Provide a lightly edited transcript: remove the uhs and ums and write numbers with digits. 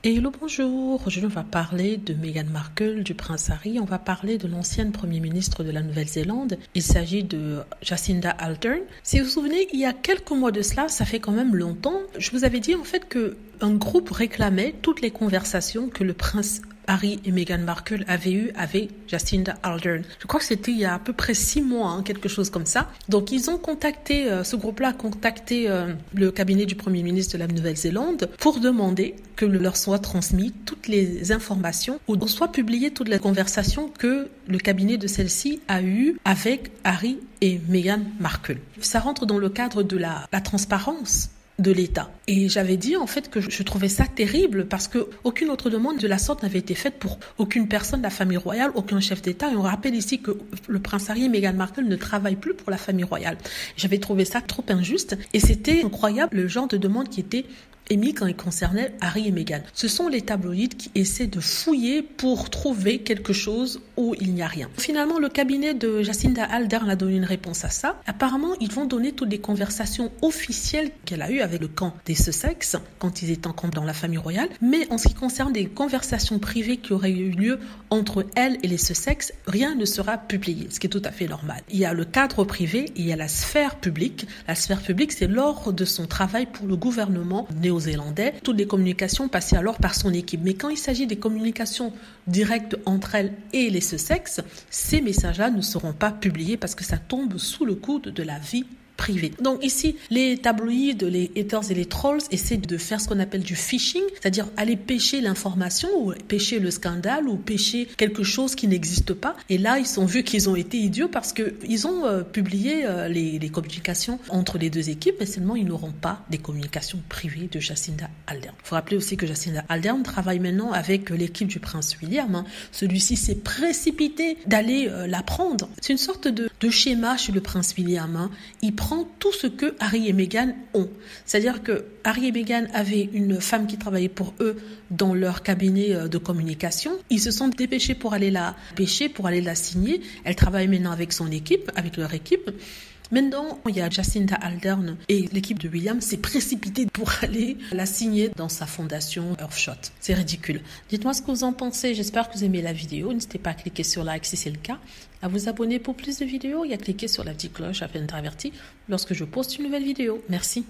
Hello, bonjour. Aujourd'hui, on va parler de Meghan Markle, du prince Harry. On va parler de l'ancienne Premier ministre de la Nouvelle-Zélande. Il s'agit de Jacinda Ardern. Si vous vous souvenez, il y a quelques mois de cela, ça fait quand même longtemps, je vous avais dit en fait que un groupe réclamait toutes les conversations que le prince Harry et Meghan Markle avaient eues avec Jacinda Ardern. Je crois que c'était il y a à peu près 6 mois, quelque chose comme ça. Donc ils ont contacté, ce groupe-là a contacté le cabinet du Premier ministre de la Nouvelle-Zélande pour demander que leur soient transmises toutes les informations ou soit publiées toutes les conversations que le cabinet de celle-ci a eues avec Harry et Meghan Markle. Ça rentre dans le cadre de la transparence de l'État. Et j'avais dit en fait que je trouvais ça terrible parce que aucune autre demande de la sorte n'avait été faite pour aucune personne de la famille royale, aucun chef d'État. Et on rappelle ici que le prince Harry et Meghan Markle ne travaillent plus pour la famille royale. J'avais trouvé ça trop injuste et c'était incroyable le genre de demande qui était émis quand il concernait Harry et Meghan. Ce sont les tabloïds qui essaient de fouiller pour trouver quelque chose où il n'y a rien. Finalement, le cabinet de Jacinda Ardern a donné une réponse à ça. Apparemment, ils vont donner toutes les conversations officielles qu'elle a eues avec le camp des Sussex quand ils étaient en camp dans la famille royale. Mais en ce qui concerne des conversations privées qui auraient eu lieu entre elle et les Sussex, rien ne sera publié, ce qui est tout à fait normal. Il y a le cadre privé et il y a la sphère publique. La sphère publique, c'est lors de son travail pour le gouvernement néo-zélandais. Toutes les communications passaient alors par son équipe. Mais quand il s'agit des communications directes entre elle et les Sussex, ces messages-là ne seront pas publiés parce que ça tombe sous le coude de la vie privée. Donc ici, les tabloïds, les haters et les trolls essaient de faire ce qu'on appelle du phishing, c'est-à-dire aller pêcher l'information ou pêcher le scandale ou pêcher quelque chose qui n'existe pas. Et là, ils ont vu qu'ils ont été idiots parce qu'ils ont publié les communications entre les deux équipes, mais seulement ils n'auront pas des communications privées de Jacinda Ardern. Il faut rappeler aussi que Jacinda Ardern travaille maintenant avec l'équipe du prince William. Celui-ci s'est précipité d'aller la prendre. C'est une sorte de schéma chez le prince William. Il prend tout ce que Harry et Meghan ont. C'est-à-dire que Harry et Meghan avaient une femme qui travaillait pour eux dans leur cabinet de communication. Ils se sont dépêchés pour aller la pêcher, pour aller la signer. Elle travaille maintenant avec son équipe, avec leur équipe. Maintenant, il y a Jacinda Ardern et l'équipe de William s'est précipitée pour aller la signer dans sa fondation Earthshot. C'est ridicule. Dites-moi ce que vous en pensez. J'espère que vous aimez la vidéo. N'hésitez pas à cliquer sur like si c'est le cas, à vous abonner pour plus de vidéos et à cliquer sur la petite cloche afin d'être averti lorsque je poste une nouvelle vidéo. Merci.